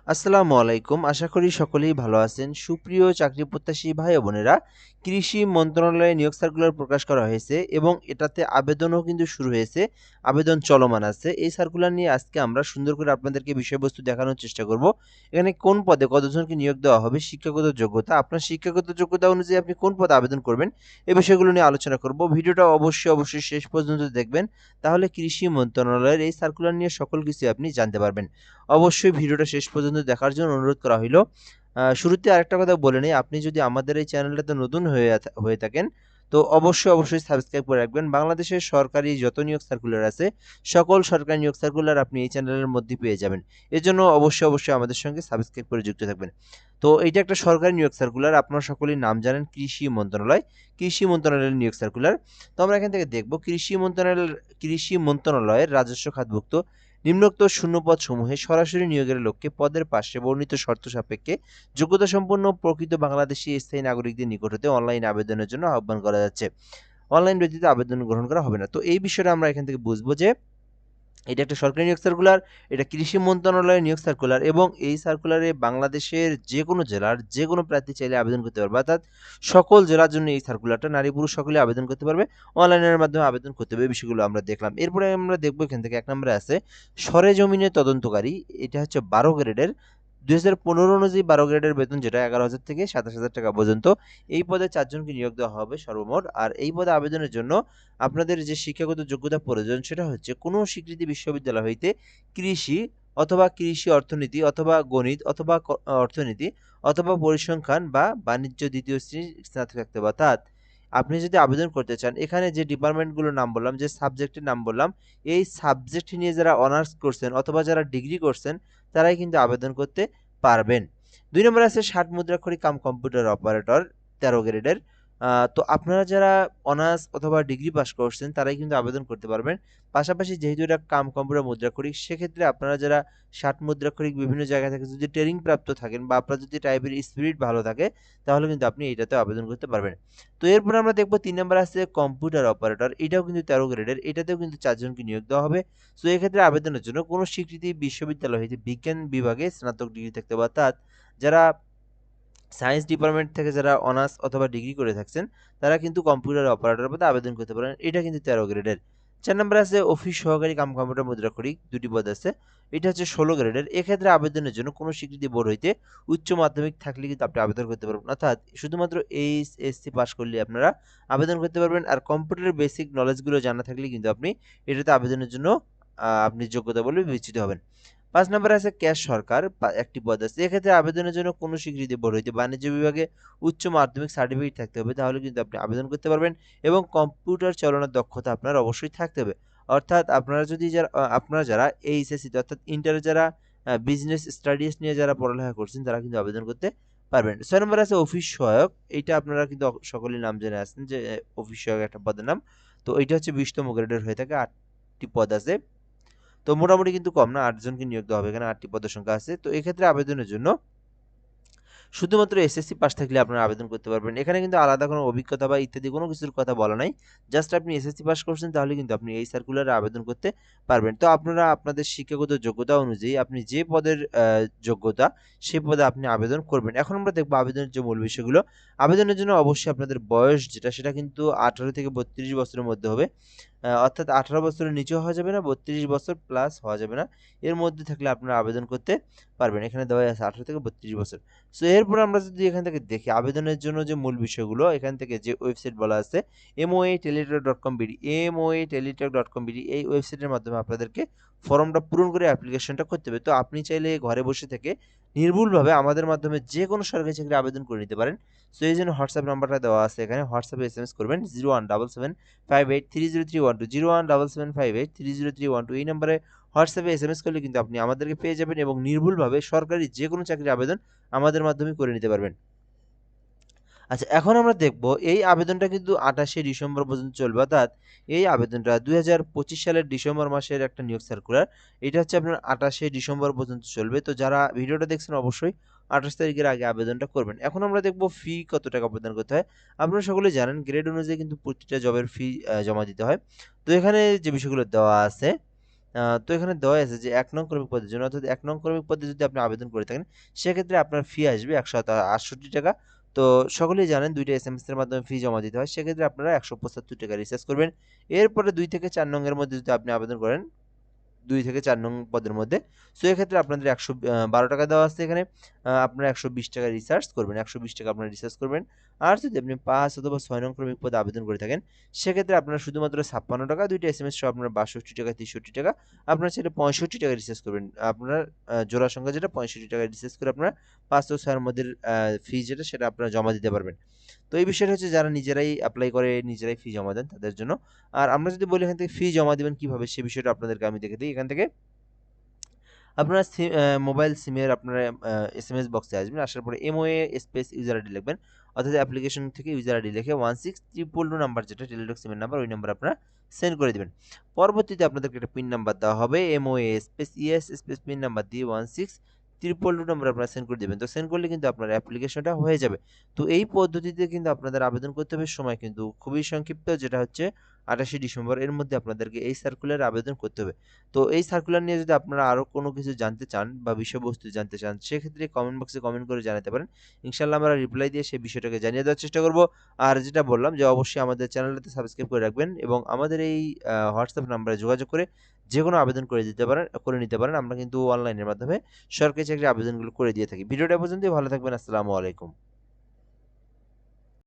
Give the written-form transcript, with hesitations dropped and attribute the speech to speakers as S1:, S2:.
S1: আসসালামু আলাইকুম। আশা করি সকলেই ভালো আছেন। সুপ্রিয় চাকরি প্রত্যাশী ভাই ও বোনেরা, কৃষি মন্ত্রণালয়ে নিয়োগ সার্কুলার প্রকাশ করা হয়েছে এবং এটাতে আবেদনও কিন্তু শুরু হয়েছে। আবেদন চলমান আছে। এই সার্কুলার নিয়ে আজকে আমরা সুন্দর করে আপনাদেরকে বিষয়বস্তু দেখানোর চেষ্টা করব। এখানে কোন পদে কতজনকে নিয়োগ দেওয়া হবে, শিক্ষাগত যোগ্যতা, আপনার শিক্ষাগত যোগ্যতা অনুযায়ী আপনি কোন পদে আবেদন করবেন, এই বিষয়গুলো নিয়ে আলোচনা করব। ভিডিওটা অবশ্যই শেষ পর্যন্ত দেখবেন। তাহলে কৃষি মন্ত্রণালয়ের এই সার্কুলার নিয়ে সকল কিছু আপনি জানতে পারবেন। অবশ্যই ভিডিওটা শেষ পর্যন্ত দেখার জন্য অনুরোধ করা হইল। শুরুতে আরেকটা কথা বলে নেই, আপনি যদি আমাদের এই চ্যানেলটাতে নতুন হয়ে থাকেন, তো অবশ্যই সাবস্ক্রাইব করে রাখবেন। বাংলাদেশের সরকারি যত নিয়োগ সার্কুলার আছে, সকল সরকারি নিয়োগ সার্কুলার আপনি এই চ্যানেলের মধ্যে পেয়ে যাবেন। এজন্য অবশ্যই আমাদের সঙ্গে সাবস্ক্রাইব করে যুক্ত থাকবেন। তো এইটা একটা সরকারি নিয়োগ সার্কুলার। আপনারা সকলেই নাম জানেন, কৃষি মন্ত্রণালয়। কৃষি মন্ত্রণালয়ের নিয়োগ সার্কুলার। তো আমরা এখান থেকে দেখব কৃষি মন্ত্রণালয়ের রাজস্ব খাতভুক্ত নিম্নোক্ত শূন্যপদ সমূহে সরাসরি নিয়োগের লক্ষ্যে পদের পাশে বর্ণিত শর্ত সাপেক্ষে যোগ্যতাসম্পন্ন প্রকৃত বাংলাদেশী স্থায়ী নাগরিকদের নিকট হতে অনলাইন আবেদনের জন্য আহ্বান করা যাচ্ছে। অনলাইন ব্যতীত আবেদন গ্রহণ করা হবে না। তো এই বিষয়টা আমরা এখান থেকে বুঝবো যে এটা একটা সরকারি নিয়োগ সার্কুলার, এটা কৃষি মন্ত্রণালয়ের নিয়োগ সার্কুলার এবং এই সার্কুলারে বাংলাদেশের যেকোনো জেলার যেকোনো প্রার্থী চাইলে আবেদন করতে পারবে। অর্থাৎ সকল জেলার জন্য এই সার্কুলারটা, নারী পুরুষ সকলেই আবেদন করতে পারবে। অনলাইনের মাধ্যমে আবেদন করতে হবে, এই বিষয়গুলো আমরা দেখলাম। এরপরে আমরা দেখবো এখান থেকে ১ নম্বরে আছে সরেজমিনে তদন্তকারী। এটা হচ্ছে ১২ গ্রেডের ২০১৫ অনুযায়ী ১২ গ্রেডের বেতন, যেটা ১১,০০০ থেকে ২৭,০০০ টাকা পর্যন্ত। এই পদে ৪ জনকে নিয়োগ দেওয়া হবে সর্বমোট। আর এই পদে আবেদনের জন্য আপনাদের যে শিক্ষাগত যোগ্যতা প্রয়োজন সেটা হচ্ছে কোনো স্বীকৃত বিশ্ববিদ্যালয় হইতে কৃষি অথবা কৃষি অর্থনীতি অথবা গণিত অথবা অর্থনীতি অথবা পরিসংখ্যান বা বাণিজ্য দ্বিতীয় শ্রেণীর স্নাতক থাকতে হবে। অর্থাৎ আপনি যদি আবেদন করতে চান, এখানে যে ডিপার্টমেন্টগুলোর নাম বললাম, যে সাবজেক্টের নাম বললাম, এই সাবজেক্ট নিয়ে যারা অনার্স করছেন অথবা যারা ডিগ্রি করছেন তারাই কিন্তু আবেদন করতে পারবেন। ২ নম্বরে আছে ষাট মুদ্রাক্ষরিক কাম কম্পিউটার অপারেটর, ১৩ গ্রেডের। তো আপনারা যারা অনার্স অথবা ডিগ্রি পাস করছেন তারাই কিন্তু আবেদন করতে পারবেন। পাশাপাশি যেহেতু এটা কাম কম্পিউটার মুদ্রাক্ষরিক, সেক্ষেত্রে আপনারা যারা ষাট মুদ্রাক্ষরিক বিভিন্ন জায়গা থেকে যদি ট্রেনিং প্রাপ্ত থাকেন বা আপনার যদি টাইপের স্পিরিট ভালো থাকে, তাহলে কিন্তু আপনি এটাতে আবেদন করতে পারবেন। তো এরপরে আমরা দেখব ৩ নম্বরে আছে কম্পিউটার অপারেটর। এটাও কিন্তু ১৩ গ্রেডের। এটাতেও কিন্তু ৪ জনকে নিয়োগ দেওয়া হবে। সো এক্ষেত্রে আবেদনের জন্য কোনো স্বীকৃতি বিশ্ববিদ্যালয় হইতে বিজ্ঞান বিভাগে স্নাতক ডিগ্রি থাকতে হবে। অর্থাৎ যারা সায়েন্স ডিপার্টমেন্ট থেকে যারা অনার্স অথবা ডিগ্রি করে থাকছেন তারা কিন্তু কম্পিউটার অপারেটর পদে আবেদন করতে পারেন। এটা কিন্তু ১৩ গ্রেডের। ৪ নম্বরে আছে অফিস সহকারী কাম কম্পিউটার মুদ্রাক্ষরিক, ২ টি পদ আছে। এটা হচ্ছে ১৬ গ্রেডের। এক্ষেত্রে আবেদনের জন্য কোনো স্বীকৃতি বোর্ড হইতে উচ্চ মাধ্যমিক থাকলে কিন্তু আপনি আবেদন করতে পারবেন। অর্থাৎ শুধুমাত্র এইচএসসি পাস করলে আপনারা আবেদন করতে পারবেন। আর কম্পিউটারের বেসিক নলেজগুলো জানা থাকলে কিন্তু আপনি এটাতে আবেদনের জন্য আপনি যোগ্যতা বলে বিবেচিত হবেন। ৫ নম্বরে আছে ক্যাশ সরকার, একটি পদ আছে। এক্ষেত্রে আবেদনের জন্য কোনো স্বীকৃতি বোর্ড হইতে বাণিজ্য বিভাগে উচ্চ মাধ্যমিক সার্টিফিকেট থাকতে হবে, তাহলে কিন্তু আপনি আবেদন করতে পারবেন এবং কম্পিউটার চালানোর দক্ষতা আপনার অবশ্যই থাকতে হবে। অর্থাৎ আপনারা যারা এইচএসসি তে অর্থাৎ ইন্টারে যারা বিজনেস স্টাডিজ নিয়ে যারা পড়ালেখা করছেন তারা কিন্তু আবেদন করতে পারবেন। ৬ নম্বরে আছে অফিস সহায়ক। এইটা আপনারা কিন্তু সকলেই নাম জেনে আছেন যে অফিস সহায়ক একটা পদের নাম। তো এইটা হচ্ছে ২০তম গ্রেডের হয়ে থাকে, ৮টি পদ আছে। তো মোটামুটি কিন্তু কম না, ৮ জনকে নিয়োগ দেওয়া হবে। এখানে ৮ টি পদের সংখ্যা আছে। তো এক্ষেত্রে আবেদনের জন্য শুধুমাত্র এসএসসি পাস থাকলে আপনারা আবেদন করতে পারবেন। এখানে কিন্তু আলাদা কোনো অভিজ্ঞতা বা ইত্যাদি কোনো কিছুর কথা বলা নাই। জাস্ট আপনি এসএসসি পাস করছেন তাহলে কিন্তু আপনি এই সার্কুলারে আবেদন করতে পারবেন। তো আপনারা আপনাদের শিক্ষাগত যোগ্যতা অনুযায়ী আপনি যে পদের যোগ্যতা, সেই পদে আপনি আবেদন করবেন। এখন আমরা দেখব আবেদনের যে মূল বিষয়গুলো। আবেদনের জন্য অবশ্যই আপনাদের বয়স যেটা সেটা কিন্তু ১৮ থেকে ৩২ বছরের মধ্যে হবে। অর্থাৎ ১৮ বছরের নিচেও হওয়া যাবে না, ৩২ বছর প্লাস হওয়া যাবে না। এর মধ্যে থাকলে আপনারা আবেদন করতে পারবেন। এখানে দেওয়াই আছে ১৮ থেকে ৩২ বছর। সো এরপর আমরা যদি এখান থেকে দেখি আবেদনের জন্য যে মূল বিষয়গুলো, এখান থেকে যে ওয়েবসাইট বলা আছে moaTeletalk.com.bd, moaTeletalk.com.bd, এই ওয়েবসাইটের মাধ্যমে আপনাদেরকে ফর্মটা পূরণ করে অ্যাপ্লিকেশনটা করতে হবে। তো আপনি চাইলে ঘরে বসে থেকে নির্ভুলভাবে আমাদের মাধ্যমে যে কোনো সরকারি চাকরির আবেদন করে নিতে পারেন। সো এইজন্য হোয়াটসঅ্যাপ নাম্বারটা দেওয়া আছে এখানে। হোয়াটসঅ্যাপে এসএমএস করবেন 017758303120, 017758303120। এই নাম্বারে হোয়াটসঅ্যাপে এসএমএস করলে কিন্তু আপনি আমাদেরকে পেয়ে যাবেন এবং নির্ভুলভাবে সরকারি যে কোনো চাকরির আবেদন আমাদের মাধ্যমে করে নিতে পারবেন। আচ্ছা, এখন আমরা দেখব এই আবেদনটা কিন্তু ২৮শে ডিসেম্বর পর্যন্ত চলবে। অর্থাৎ এই আবেদনটা ২০২৫ সালের ডিসেম্বর মাসের একটা নিয়োগ সার্কুলার। এটা হচ্ছে আপনার ২৮শে ডিসেম্বর পর্যন্ত চলবে। তো যারা ভিডিওটা দেখছেন অবশ্যই ২৮ তারিখের আগে আবেদনটা করবেন। এখন আমরা দেখব ফি কত টাকা প্রদান করতে হয়। আপনারা সকলেই জানেন গ্রেড অনুযায়ী কিন্তু প্রতিটা জবের ফি জমা দিতে হয়। তো এখানে যে বিষয়গুলো দেওয়া আছে, তো এখানে দেওয়া আছে যে ১ নং ক্রমিক পদের জন্য, অর্থাৎ ১ নং ক্রমিক পদে যদি আপনি আবেদন করে থাকেন, সেক্ষেত্রে আপনার ফি আসবে ৳১৬৮ তো সকলেই জানেন ২ টা এসএমএস এর মাধ্যমে ফি জমা দিতে হয়। সেক্ষেত্রে আপনারা ৳১৭৫ রিচার্জ করবেন। এরপরে ২ থেকে ৪ নং এর মধ্যে যদি আপনি আবেদন করেন ২ থেকে ৪ নং পদের মধ্যে। সো এক্ষেত্রে আপনাদের ৳১১২ দেওয়া আছে এখানে। আপনারা ৳১২০ রিচার্জ করবেন। ৳১২০ আপনারা রিচার্জ করবেন। আর যদি আপনি ৫ অথবা ৬ নং ক্রমিক পদে আবেদন করে থাকেন, সেক্ষেত্রে আপনারা শুধুমাত্র ৳৫৬, ২ টা এসএমএস সহ আপনার ৳৬২, ৳৬৩। আপনারা চাইলে ৳৬৫ রিচার্জ করবেন। আপনার জোড়া সংখ্যা যেটা ৳৬৫ রিচার্জ করে আপনারা ৫ ও ৬ এর মধ্যে ফি যেটা সেটা আপনারা জমা দিতে পারবেন। তো এই বিষয়টা হচ্ছে যারা নিজেরাই এপ্লাই করে, নিজেরাই ফি জমা দেন তাদের জন্য। আর আমরা যদি বলি এখান থেকে ফি জমা দিবেন কিভাবে সে বিষয়টা আপনাদেরকে আমি দেখে দেই। এখান থেকে আপনারা মোবাইল সিমের আপনারা এসএমএস বক্সে আসবেন। আসার পরে MOA স্পেস ইউজার আইডি লিখবেন। অর্থাৎ অ্যাপ্লিকেশন থেকে ইউজার আইডি লিখে 16222 নাম্বার যেটা টেলিটক সিমের নাম্বার ওই নাম্বারে আপনারা সেন্ড করে দিবেন। পরবর্তীতে আপনাদেরকে একটা পিন নাম্বার দেওয়া হবে। MOA space ES space pin number দিয়ে 16322 নাম্বারে আপনারা সেন্ড করে দিবেন। তো সেন্ড করলে কিন্তু আপনার অ্যাপ্লিকেশনটা হয়ে যাবে। তো এই পদ্ধতিতে কিন্তু আপনাদের আবেদন করতে হবে সময় কিন্তু খুবই সংক্ষিপ্ত যেটা হচ্ছে ২৮শে ডিসেম্বর এর মধ্যে আপনাদেরকে এই সার্কুলারে আবেদন করতে হবে। তো এই সার্কুলার নিয়ে যদি আপনারা আরো কোনো কিছু জানতে চান বা বিষয়বস্তু জানতে চান, সেক্ষেত্রে কমেন্ট বক্সে কমেন্ট করে জানাতে পারেন। ইনশাআল্লাহ আমরা রিপ্লাই দিয়ে সেই বিষয়টাকে জানিয়ে দেওয়ার চেষ্টা করব। আর যেটা বললাম যে অবশ্যই আমাদের চ্যানেলটাতে সাবস্ক্রাইব করে রাখবেন এবং আমাদের এই হোয়াটসঅ্যাপ নাম্বারে যোগাযোগ করে যেকোনো আবেদন করে নিতে পারেন। আমরা কিন্তু অনলাইনের মাধ্যমে সরকারি চাকরির আবেদনগুলো করে দিয়ে থাকি। ভিডিওটা এ পর্যন্তই। ভালো থাকবেন। আসসালামু আলাইকুম।